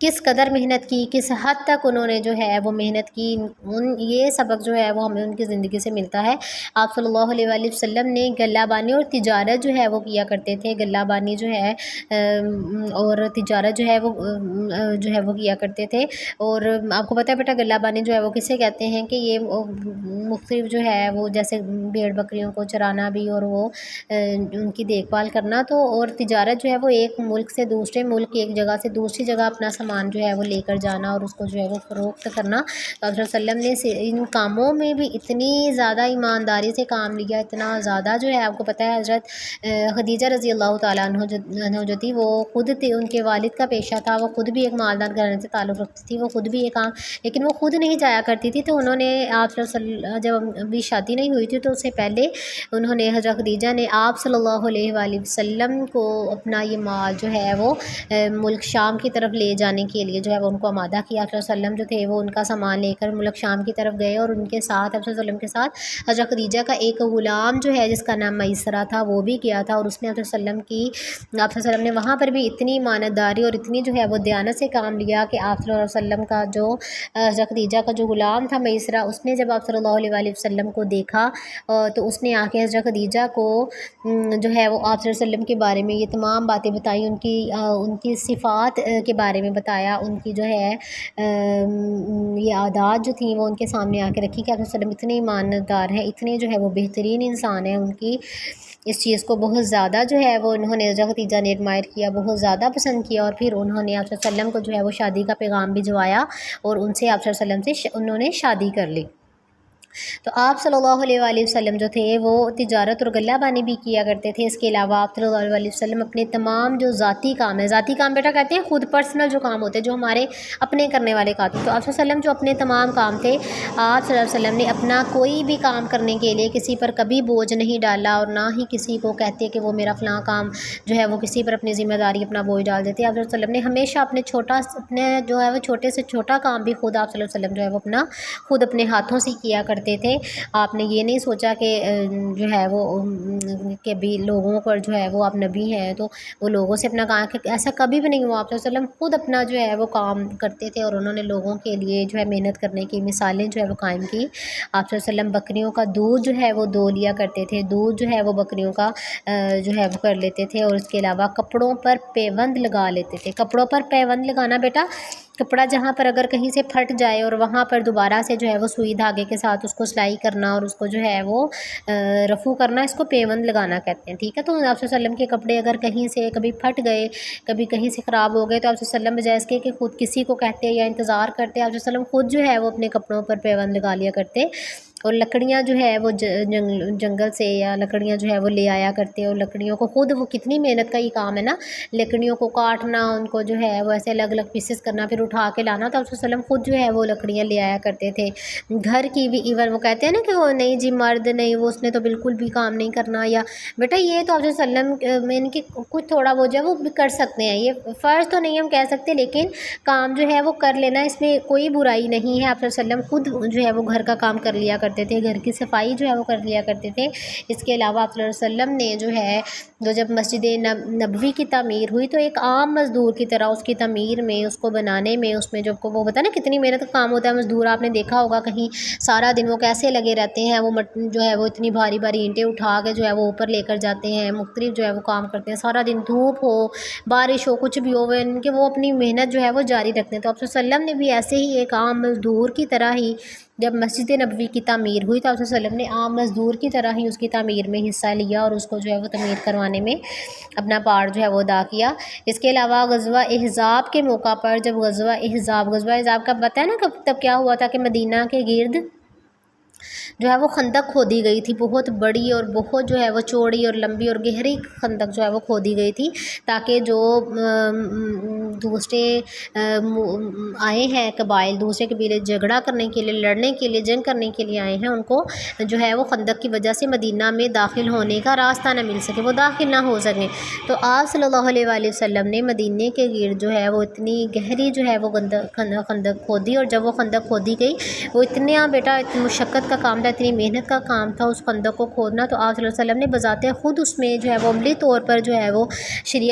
کس قدر محنت کی، کس حد تک انہوں نے جو ہے وہ محنت کی، یہ سبق جو ہے وہ ہمیں ان کی زندگی سے ملتا ہے۔ آپ صلی اللہ علیہ وآلہ وسلم نے غلہ بانی اور تجارت جو ہے وہ کیا کرتے تھے، غلہ بانی جو ہے اور تجارت جو ہے وہ کیا کرتے تھے۔ اور آپ کو پتہ ہے بیٹا غلہ بانی جو ہے وہ کسے کہتے ہیں کہ یہ مختلف جو ہے وہ جیسے بھیڑ بکریوں کو چرانا بھی اور وہ ان کی دیکھ بھال کرنا، تو اور تجارت جو ہے وہ ایک ملک سے دوسرے ملک، ایک جگہ سے دوسری جگہ اپنا سامان جو ہے وہ لے کر جانا اور اس کو جو ہے وہ فروخت کرنا۔ تو آپ صلی اللہ علیہ وسلم نے ان کاموں میں بھی اتنی زیادہ ایمانداری سے کام لیا، اتنا زیادہ جو ہے، آپ کو پتہ ہے حضرت خدیجہ رضی اللہ تعالیٰ عنہ جو تھی وہ خود تھی، ان کے والد کا پیشہ تھا، وہ خود بھی ایک مالدار گھرانے سے تعلق رکھتی تھی، وہ خود بھی یہ کام، لیکن وہ خود نہیں جایا کرتی تھی۔ تو انہوں نے آپ جب ابھی شادی نہیں ہوئی تھی تو اس سے پہلے انہوں نے حضرت خدیجہ نے آپ صلی اللہ علیہ وآلہ وسلم کو اپنا یہ مال جو ہے وہ ملک شام کی طرف لے جانے کے لیے جو ہے وہ ان کو آمادہ کیا۔ آپ صلی اللہ علیہ وسلم جو تھے وہ ان کا سامان لے کر ملک شام کی طرف گئے، اور ان کے ساتھ آپ صلی اللہ علیہ وسلم کے ساتھ حضرت خدیجہ کا ایک غلام جو ہے جس کا نام میسرہ تھا وہ بھی گیا تھا، اور اس نے آپ صلی اللہ علیہ وسلم نے وہاں پر بھی اتنی امانتداری اور اتنی جو ہے وہ دیانت سے کام لیا کہ آپ صلی اللہ علیہ وسلم کا جو حضرت خدیجہ کا جو غلام تھا میسرہ، اس نے جب آپ صلی اللہ علیہ وآلہ وسلم کو دیکھا تو اس نے آ کے حضرت خدیجہ کو جو ہے وہ آپ صلی اللہ علیہ وسلم کے بارے میں یہ تمام باتیں بتائیں، ان کی صفات کے بارے میں بتایا، ان کی جو ہے یہ عادات جو تھیں وہ ان کے سامنے آ کے رکھی کہ آپ صلی اللہ علیہ وسلم اتنے ایماندار ہیں، اتنے جو ہے وہ بہترین انسان ہیں۔ ان کی اس چیز کو بہت زیادہ جو ہے وہ انہوں نے حضرت خدیجہ نے ایڈمائر کیا، بہت زیادہ پسند کیا، اور پھر انہوں نے آپ صلی اللہ علیہ وسلم کو جو ہے وہ شادی کا پیغام بھجوایا اور ان سے آپ صلی اللہ علیہ وسلم سے انہوں نے شادی کر لی۔ تو آپ صلی اللہ علیہ وآلہ وسلم جو تھے وہ تجارت اور غلہ بانی بھی کیا کرتے تھے۔ اس کے علاوہ آپ صلی اللہ علیہ وسلم اپنے تمام جو ذاتی کام ہے، ذاتی کام بیٹا کہتے ہیں خود پرسنل جو کام ہوتے ہیں جو ہمارے اپنے کرنے والے کام ہیں، تو آپ صلی اللہ علیہ وسلم جو اپنے تمام کام تھے، آپ صلی اللہ علیہ وسلم نے اپنا کوئی بھی کام کرنے کے لیے کسی پر کبھی بوجھ نہیں ڈالا، اور نہ ہی کسی کو کہتے کہ وہ میرا فلاں کام جو ہے وہ کسی پر اپنی ذمہ داری اپنا بوجھ ڈال دیتے۔ آپ صلی اللہ علیہ وسلم نے ہمیشہ اپنے جو ہے وہ چھوٹے سے چھوٹا کام بھی خود آپ صلی اللہ علیہ وسلم جو ہے وہ خود اپنے ہاتھوں سے کیا کرتے تھے۔ آپ نے یہ نہیں سوچا کہ جو ہے وہ کہ بھی لوگوں پر جو ہے وہ آپ نبی ہیں تو وہ لوگوں سے اپنا کام، ایسا کبھی بھی نہیں ہوا۔ آپ صلی اللہ علیہ وسلم خود اپنا جو ہے وہ کام کرتے تھے، اور انہوں نے لوگوں کے لیے جو ہے محنت کرنے کی مثالیں جو ہے وہ قائم کی۔ آپ صلی اللہ علیہ وسلم بکریوں کا دودھ جو ہے وہ دو لیا کرتے تھے، دودھ جو ہے وہ بکریوں کا جو ہے وہ کر لیتے تھے، اور اس کے علاوہ کپڑوں پر پیوند لگا لیتے تھے۔ کپڑوں پر پیوند لگانا بیٹا، کپڑا جہاں پر اگر کہیں سے پھٹ جائے اور وہاں پر دوبارہ سے جو ہے وہ سوئی دھاگے کے ساتھ اس کو سلائی کرنا اور اس کو جو ہے وہ رفو کرنا، اس کو پیوند لگانا کہتے ہیں، ٹھیک ہے۔ تو آپ صلی اللہ علیہ وسلم کے کپڑے اگر کہیں سے کبھی پھٹ گئے، کبھی کہیں سے خراب ہو گئے، تو آپ صلی اللہ علیہ وسلم بجائے اس کے کہ خود کسی کو کہتے یا انتظار کرتے، آپ صلی اللہ علیہ وسلم خود جو ہے وہ اپنے کپڑوں پر پیوند لگا لیا کرتے، اور لکڑیاں جو ہے وہ جنگل سے یا لکڑیاں جو ہے وہ لے آیا کرتے، اور لکڑیوں کو خود، وہ کتنی محنت کا یہ کام ہے نا، لکڑیوں کو کاٹنا، ان کو جو ہے وہ ایسے الگ الگ پیسز کرنا، پھر اٹھا کے لانا، تو آپ صلی اللہ علیہ وسلم خود جو ہے وہ لکڑیاں لے آیا کرتے تھے۔ گھر کی بھی ایون وہ کہتے ہیں نا کہ وہ نہیں جی مرد نہیں، وہ اس نے تو بالکل بھی کام نہیں کرنا، یا بیٹا یہ تو آپ صلی اللہ علیہ وسلم میں ان کی کچھ تھوڑا وہ جو ہے وہ بھی کر سکتے ہیں، یہ فرض تو نہیں ہم کہہ سکتے، لیکن کام جو ہے وہ کر لینا، اس میں کوئی برائی نہیں ہے۔ آپ صلی اللہ علیہ وسلم خود جو ہے وہ گھر کا کام کر لیا کرتے تھے، گھر کی صفائی جو ہے وہ کر لیا کرتے تھے۔ اس کے علاوہ آپ صلی اللہ علیہ وسلم نے جو ہے جب مسجد نبوی کی تعمیر ہوئی تو ایک عام مزدور کی طرح اس کی تعمیر میں، اس کو بنانے میں، اس میں جب کو وہ بتا نا کتنی محنت کا کام ہوتا ہے، مزدور آپ نے دیکھا ہوگا کہیں سارا دن وہ کیسے لگے رہتے ہیں، وہ جو ہے وہ اتنی بھاری بھاری اینٹیں اٹھا کے جو ہے وہ اوپر لے کر جاتے ہیں، مختلف جو ہے وہ کام کرتے ہیں، سارا دن دھوپ ہو بارش ہو کچھ بھی ہو، ان کے وہ اپنی محنت جو ہے وہ جاری رکھتے ہیں۔ تو آپ صلی اللہ علیہ وسلم نے بھی ایسے ہی ایک عام مزدور کی طرح ہی جب مسجد نبوی کی تعمیر ہوئی تو آپ صلی اللہ علیہ وسلم نے عام مزدور کی طرح ہی اس کی تعمیر میں حصہ لیا، اور اس کو جو ہے وہ تعمیر کروانے میں اپنا پارٹ جو ہے وہ ادا کیا۔ اس کے علاوہ غزوہ احزاب کے موقع پر جب غزوہ احزاب کا پتہ ہے نا کب تب کیا ہوا تھا کہ مدینہ کے گرد جو ہے وہ خندق کھودی گئی تھی، بہت بڑی اور بہت جو ہے وہ چوڑی اور لمبی اور گہری خندق جو ہے وہ کھودی گئی تھی، تاکہ جو دوسرے آئے ہیں قبائل، دوسرے قبیلے جھگڑا کرنے کے لیے، لڑنے کے لیے، جنگ کرنے کے لیے آئے ہیں، ان کو جو ہے وہ خندق کی وجہ سے مدینہ میں داخل ہونے کا راستہ نہ مل سکے، وہ داخل نہ ہو سکیں۔ تو آپ صلی اللہ علیہ وآلہ وسلم نے مدینے کے گرد جو ہے وہ اتنی گہری جو ہے وہ خندق کھودی، اور جب وہ خندق کھودی گئی وہ اتنا بیٹا مشقت کا کام تھا، اتنی محنت کا کام تھا اس خندق کو کھودنا، تو آپ صلی اللہ علیہ وسلم نے بذات خود اس میں جو ہے وہ عملی طور پر جو ہے وہ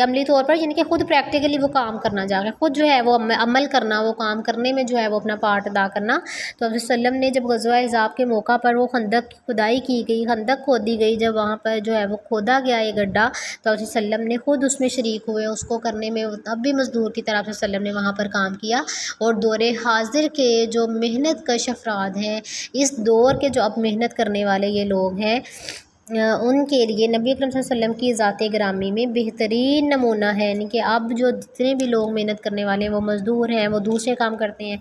عملی طور پر یعنی کہ خود پریکٹیکلی وہ کام کرنا، جا کے خود جو ہے وہ عمل کرنا، وہ کام کرنے میں جو ہے وہ اپنا پارٹ ادا کرنا۔ تو آپ صلی اللہ علیہ وسلم نے جب غزوہ احزاب کے موقع پر وہ خندق کی کھدائی کی گئی، خندق کھودی گئی، جب وہاں پر جو ہے وہ کھودا گیا یہ گڈھا، تو آپ صلی اللہ علیہ وسلم نے خود اس میں شریک ہوئے، اس کو کرنے میں اب بھی مزدور کی طرح آپ صلی اللہ علیہ وسلم نے وہاں پر کام کیا۔ اور دور حاضر کے جو محنت کش افراد ہیں، اس دور کے جو اب محنت کرنے والے یہ لوگ ہیں، ان کے لیے نبی اکرم صلی اللہ علیہ وسلم کی ذات گرامی میں بہترین نمونہ ہے، یعنی کہ اب جو جتنے بھی لوگ محنت کرنے والے ہیں، وہ مزدور ہیں، وہ دوسرے کام کرتے ہیں،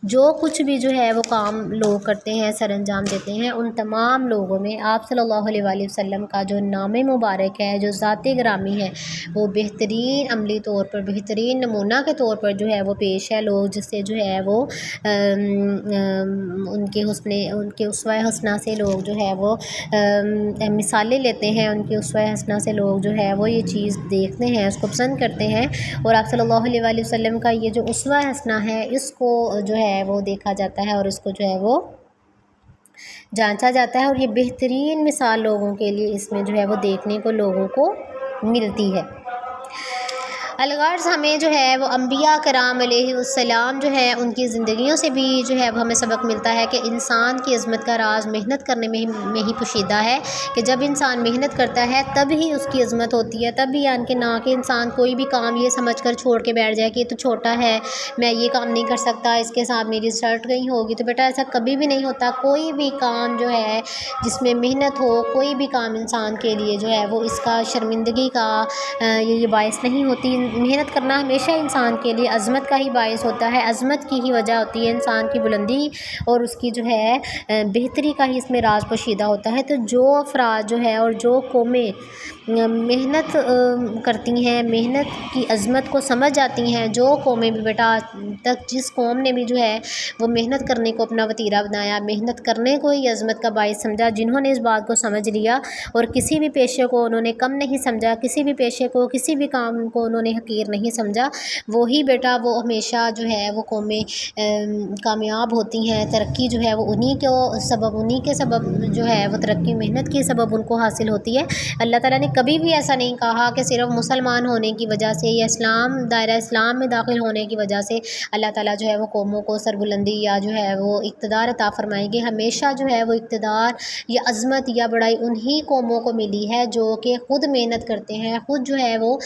جو کچھ بھی جو ہے وہ کام لوگ کرتے ہیں، سر انجام دیتے ہیں، ان تمام لوگوں میں آپ صلی اللہ علیہ وآلہ وسلم کا جو نام مبارک ہے، جو ذات گرامی ہے، وہ بہترین عملی طور پر، بہترین نمونہ کے طور پر جو ہے وہ پیش ہے۔ لوگ جس سے جو ہے وہ ان کے اسوہ حسنہ سے لوگ جو ہے وہ مثالیں لیتے ہیں، ان کے اسوہ حسنہ سے لوگ جو ہے وہ یہ چیز دیکھتے ہیں، اس کو پسند کرتے ہیں، اور آپ صلی اللہ علیہ وآلہ وسلم کا یہ جو اسوہ حسنہ ہے، اس کو جو ہے وہ دیکھا جاتا ہے اور اس کو جو ہے وہ جانچا جاتا ہے، اور یہ بہترین مثال لوگوں کے لیے اس میں جو ہے وہ دیکھنے کو لوگوں کو ملتی ہے۔ الغرض ہمیں جو ہے وہ انبیاء کرام علیہ السلام جو ہے ان کی زندگیوں سے بھی جو ہے وہ ہمیں سبق ملتا ہے کہ انسان کی عظمت کا راز محنت کرنے میں ہی پوشیدہ ہے، کہ جب انسان محنت کرتا ہے تب ہی اس کی عظمت ہوتی ہے، تب ہی یعنی کہ نہ کہ انسان کوئی بھی کام یہ سمجھ کر چھوڑ کے بیٹھ جائے کہ یہ تو چھوٹا ہے، میں یہ کام نہیں کر سکتا، اس کے ساتھ میری رزلٹ کہیں ہوگی۔ تو بیٹا ایسا کبھی بھی نہیں ہوتا، کوئی بھی کام جو ہے جس میں محنت ہو، کوئی بھی کام انسان کے لیے جو ہے وہ اس کا شرمندگی کا یہ باعث نہیں ہوتی۔ محنت کرنا ہمیشہ انسان کے لیے عظمت کا ہی باعث ہوتا ہے، عظمت کی ہی وجہ ہوتی ہے، انسان کی بلندی اور اس کی جو ہے بہتری کا ہی اس میں راز پوشیدہ ہوتا ہے۔ تو جو افراد جو ہے اور جو قومیں محنت کرتی ہیں، محنت کی عظمت کو سمجھ جاتی ہیں، جو قومیں بھی بیٹا آج تک جس قوم نے بھی جو ہے وہ محنت کرنے کو اپنا وتیرہ بنایا، محنت کرنے کو ہی عظمت کا باعث سمجھا، جنہوں نے اس بات کو سمجھ لیا اور کسی بھی پیشے کو انہوں نے کم نہیں سمجھا، کسی بھی پیشے کو، کسی بھی کام کو انہوں نے حقیر نہیں سمجھا، وہی بیٹا وہ ہمیشہ جو ہے وہ قومیں کامیاب ہوتی ہیں۔ ترقی جو ہے وہ انہی کے سبب جو ہے وہ ترقی محنت کے سبب ان کو حاصل ہوتی ہے۔ اللہ تعالیٰ نے کبھی بھی ایسا نہیں کہا کہ صرف مسلمان ہونے کی وجہ سے یا دائرہ اسلام میں داخل ہونے کی وجہ سے اللہ تعالیٰ جو ہے وہ قوموں کو سربلندی یا جو ہے وہ اقتدار عطا فرمائیں گے۔ ہمیشہ جو ہے وہ اقتدار یا عظمت یا بڑائی انہی قوموں کو ملی ہے جو کہ خود محنت کرتے ہیں، خود جو ہے وہ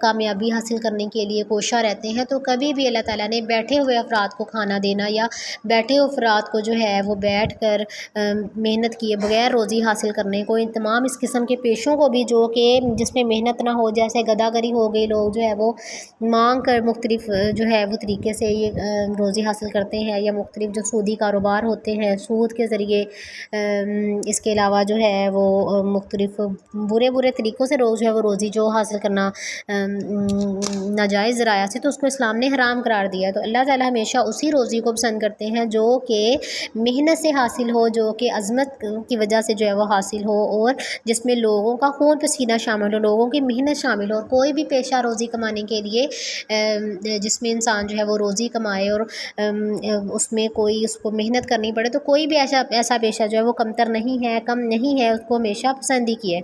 کامیابی حاصل کرنے کے لیے کوشاں رہتے ہیں۔ تو کبھی بھی اللہ تعالیٰ نے بیٹھے ہوئے افراد کو کھانا دینا یا بیٹھے ہوئے افراد کو جو ہے وہ بیٹھ کر محنت کیے بغیر روزی حاصل کرنے کو، ان تمام اس قسم کے پیشوں کو بھی جو کہ جس میں محنت نہ ہو، جیسے گداگری ہو گئی، لوگ جو ہے وہ مانگ کر مختلف جو ہے وہ طریقے سے یہ روزی حاصل کرتے ہیں، یا مختلف جو سودی کاروبار ہوتے ہیں سود کے ذریعے، اس کے علاوہ جو ہے وہ مختلف برے طریقوں سے جو ہے وہ روزی جو حاصل کرنا ناجائز ذرائع سے، تو اس کو اسلام نے حرام قرار دیا ہے۔ تو اللہ تعالیٰ ہمیشہ اسی روزی کو پسند کرتے ہیں جو کہ محنت سے حاصل ہو، جو کہ عظمت کی وجہ سے جو ہے وہ حاصل ہو، اور جس میں لوگوں کا خون پسینہ شامل ہو، لوگوں کی محنت شامل ہو۔ کوئی بھی پیشہ روزی کمانے کے لیے جس میں انسان جو ہے وہ روزی کمائے اور اس میں کوئی اس کو محنت کرنی پڑے، تو کوئی بھی ایسا پیشہ جو ہے وہ کمتر نہیں ہے، کم نہیں ہے، اس کو ہمیشہ پسند ہی کیے۔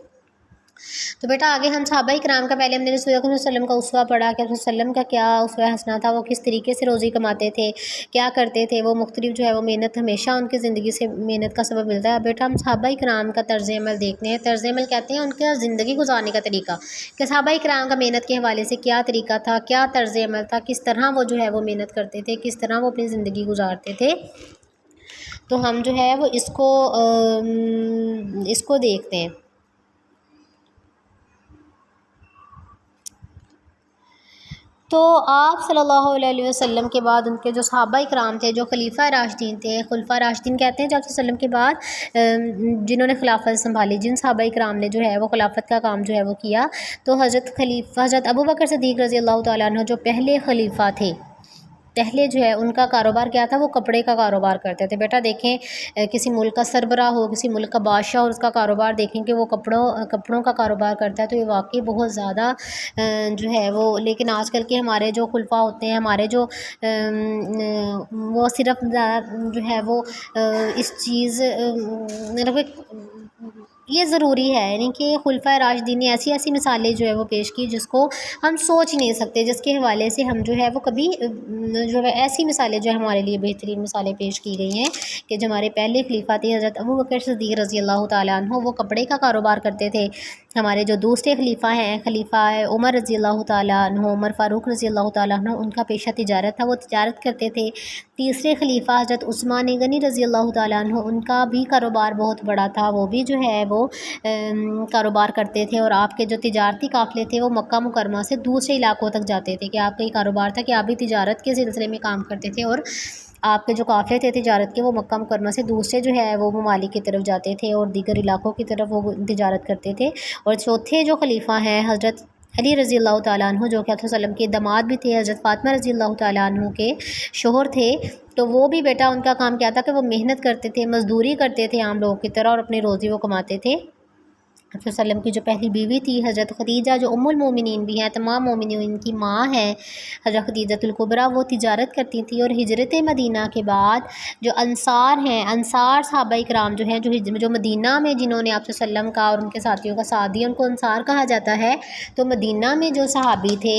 تو بیٹا آگے ہم صحابہ کرام کا، پہلے ہم نے رسول اللہ صلی اللہ علیہ وسلم کا اسوہ پڑھا کہ رسول اللہ علیہ وسلم کا کیا اسوہ حسنہ تھا، وہ کس طریقے سے روزی کماتے تھے، کیا کرتے تھے، وہ مختلف جو ہے وہ محنت ہمیشہ ان کی زندگی سے محنت کا سبب ملتا ہے۔ بیٹا ہم صحابہ کرام کا طرز عمل دیکھتے ہیں، طرز عمل کہتے ہیں ان کا زندگی گزارنے کا طریقہ، کہ صحابہ کرام کا محنت کے حوالے سے کیا طریقہ تھا، کیا طرز عمل تھا، کس طرح وہ جو ہے وہ محنت کرتے تھے، کس طرح وہ اپنی زندگی گزارتے تھے۔ تو ہم جو ہے وہ اس کو دیکھتے ہیں۔ تو آپ صلی اللہ علیہ وسلم کے بعد ان کے جو صحابہ کرام تھے، جو خلیفہ راشدین تھے، خلفاء راشدین کہتے ہیں جو آپ صلی اللہ علیہ وسلم کے بعد جنہوں نے خلافت سنبھالی، جن صحابہ کرام نے جو ہے وہ خلافت کا کام جو ہے وہ کیا، تو حضرت ابو بکر صدیق رضی اللہ تعالیٰ عنہ جو پہلے خلیفہ تھے، پہلے جو ہے ان کا کاروبار کیا تھا، وہ کپڑے کا کاروبار کرتے تھے۔ بیٹا دیکھیں کسی ملک کا سربراہ ہو، کسی ملک کا بادشاہ ہو، اس کا کاروبار دیکھیں کہ وہ کپڑوں کا کاروبار کرتا ہے، تو یہ واقعی بہت زیادہ جو ہے وہ، لیکن آج کل کے ہمارے جو خلفاء ہوتے ہیں، ہمارے جو وہ صرف جو ہے وہ اس چیز یہ ضروری ہے، یعنی کہ خلفۂ راشدین نے ایسی ایسی مثالیں جو ہے وہ پیش کی جس کو ہم سوچ نہیں سکتے، جس کے حوالے سے ہم جو ہے وہ کبھی جو ہے ایسی مثالیں جو ہمارے لیے بہترین مثالیں پیش کی گئی ہیں کہ جو ہمارے پہلے خلیفہ تھے حضرت ابوبکر صدیق رضی اللہ تعالیٰ عنہ، وہ کپڑے کا کاروبار کرتے تھے۔ ہمارے جو دوسرے خلیفہ ہیں، خلیفہ عمر رضی اللہ تعالیٰ عنہ، عمر فاروق رضی اللہ تعالیٰ عنہ، ان کا پیشہ تجارت تھا، وہ تجارت کرتے تھے۔ تیسرے خلیفہ حضرت عثمان غنی رضی اللہ تعالیٰ عنہ، ان کا بھی کاروبار بہت بڑا تھا، وہ بھی جو ہے وہ کاروبار کرتے تھے، اور آپ کے جو تجارتی قافلے تھے وہ مکہ مکرمہ سے دوسرے علاقوں تک جاتے تھے، کہ آپ کا یہ کاروبار تھا کہ آپ بھی تجارت کے سلسلے میں کام کرتے تھے، اور آپ کے جو قافلے تھے تجارت کے وہ مکہ مکرمہ سے دوسرے جو ہے وہ ممالک کی طرف جاتے تھے اور دیگر علاقوں کی طرف وہ تجارت کرتے تھے۔ اور چوتھے جو خلیفہ ہیں حضرت علی رضی اللہ تعالیٰ عنہ، جو کہ آپ صلی اللہ علیہ وسلم کے داماد بھی تھے، حضرت فاطمہ رضی اللہ تعالیٰ عنہ کے شوہر تھے، تو وہ بھی بیٹا ان کا کام کیا تھا کہ وہ محنت کرتے تھے، مزدوری کرتے تھے عام لوگوں کی طرح، اور اپنی روزی وہ کماتے تھے۔ آپ صلی اللہ علیہ وسلم کی جو پہلی بیوی تھی حضرت خدیجہ، جو ام المومنین بھی ہیں، تمام مومنین کی ماں ہیں حضرت خدیجۃ الکبریٰ، وہ تجارت کرتی تھیں، اور ہجرت مدینہ کے بعد جو انصار ہیں، انصار صحابہ کرام جو ہیں، جو مدینہ میں جنہوں نے آپ صلی اللہ علیہ وسلم کا اور ان کے ساتھیوں کا ساتھ دیا، ان کو انصار کہا جاتا ہے۔ تو مدینہ میں جو صحابی تھے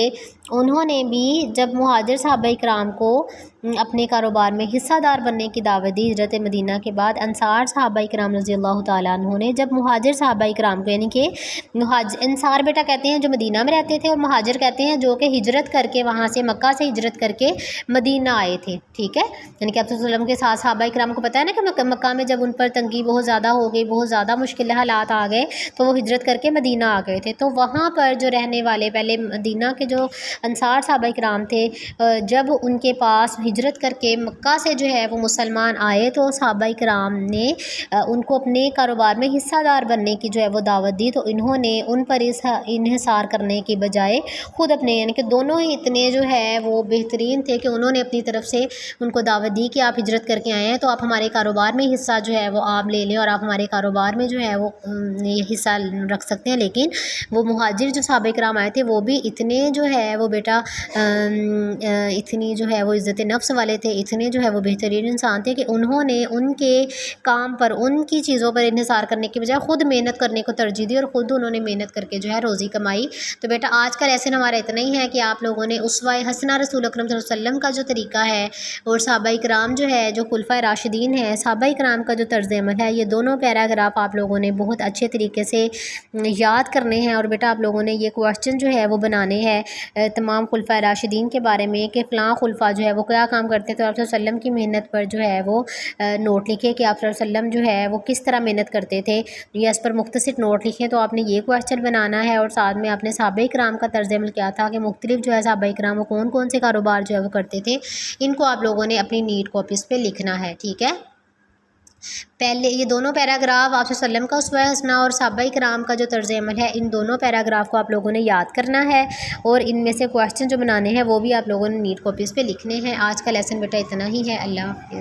انہوں نے بھی جب مہاجر صحابہ کرام کو اپنے کاروبار میں حصہ دار بننے کی دعوت دی ہجرت مدینہ کے بعد، انصار صحابہ کرام رضی اللہ تعالیٰ عنہ نے جب مہاجر صحابہ کرام کو، یعنی کہ انصار بیٹا کہتے ہیں جو مدینہ میں رہتے تھے، اور مہاجر کہتے ہیں جو کہ ہجرت کر کے وہاں سے مکہ سے ہجرت کر کے مدینہ آئے تھے، ٹھیک ہے، یعنی کہ آپ صلی اللہ علیہ وسلم کے ساتھ صحابہ کرام کو پتہ ہے نا کہ مکہ میں جب ان پر تنگی بہت زیادہ ہو گئی، بہت زیادہ مشکل حالات آ گئے، تو وہ ہجرت کر کے مدینہ آ گئے تھے۔ تو وہاں پر جو رہنے والے پہلے مدینہ کے جو انصار صحابہ کرام تھے، جب ان کے پاس ہجرت کر کے مکہ سے جو ہے وہ مسلمان آئے، تو صحابہ کرام نے ان کو اپنے کاروبار میں حصہ دار بننے کی جو ہے وہ دعوت دی، تو انہوں نے ان پر انحصار کرنے کی بجائے خود اپنے، یعنی کہ دونوں ہی اتنے جو ہے وہ بہترین تھے کہ انہوں نے اپنی طرف سے ان کو دعوت دی کہ آپ ہجرت کر کے آئے ہیں تو آپ ہمارے کاروبار میں حصہ جو ہے وہ آپ لے لیں، اور آپ ہمارے کاروبار میں جو ہے وہ یہ حصہ رکھ سکتے ہیں۔ لیکن وہ مہاجر جو صحابہ کرام آئے تھے وہ بھی اتنے جو ہے وہ بیٹا اتنی جو ہے وہ عزت نفس والے تھے، اتنے جو ہے وہ بہترین انسان تھے کہ انہوں نے ان کے کام پر، ان کی چیزوں پر انحصار کرنے کے بجائے خود محنت کرنے کو ترجیح دی، اور خود انہوں نے محنت کر کے جو ہے روزی کمائی۔ تو بیٹا آج کا لیسن ہمارا اتنا ہی ہے کہ آپ لوگوں نے اسوہ حسنہ رسول اکرم صلی اللہ علیہ وسلم کا جو طریقہ ہے، اور صحابہ کرام جو ہے جو خلفۂ راشدین ہیں، صحابہ کرام کا جو طرز عمل ہے، یہ دونوں پیراگراف آپ لوگوں نے بہت اچھے طریقے سے یاد کرنے ہیں، اور بیٹا آپ لوگوں نے یہ کویسچن جو ہے وہ بنانے ہیں تمام خلفۂ راشدین کے بارے میں کہ فلاں خلفہ جو ہے وہ کیا کام کرتے تھے، آپ صلی اللہ علیہ وسلم کی محنت پر جو ہے وہ نوٹ لکھے کہ آپ صلی اللہ علیہ وسلم جو ہے وہ کس طرح محنت کرتے تھے، یا اس پر مختصر نوٹ لکھیں۔ تو آپ نے یہ کویسچن بنانا ہے، اور ساتھ میں آپ نے صحابہ کرام کا طرز عمل کیا تھا کہ مختلف جو ہے صحابہ کرام وہ کون کون سے کاروبار جو ہے وہ کرتے تھے، ان کو آپ لوگوں نے اپنی نیٹ کاپیز پہ لکھنا ہے، ٹھیک ہے۔ پہلے یہ دونوں پیراگراف آپ صلی اللہ علیہ وسلم کا اسوہ حسنہ اور صحابہ کرام کا جو طرز عمل ہے، ان دونوں پیراگراف کو آپ لوگوں نے یاد کرنا ہے، اور ان میں سے کویسچن جو بنانے ہیں وہ بھی آپ لوگوں نے نیٹ کاپیز پہ لکھنے ہیں۔ آج کا لیسن بیٹا اتنا ہی ہے، اللہ حافظ۔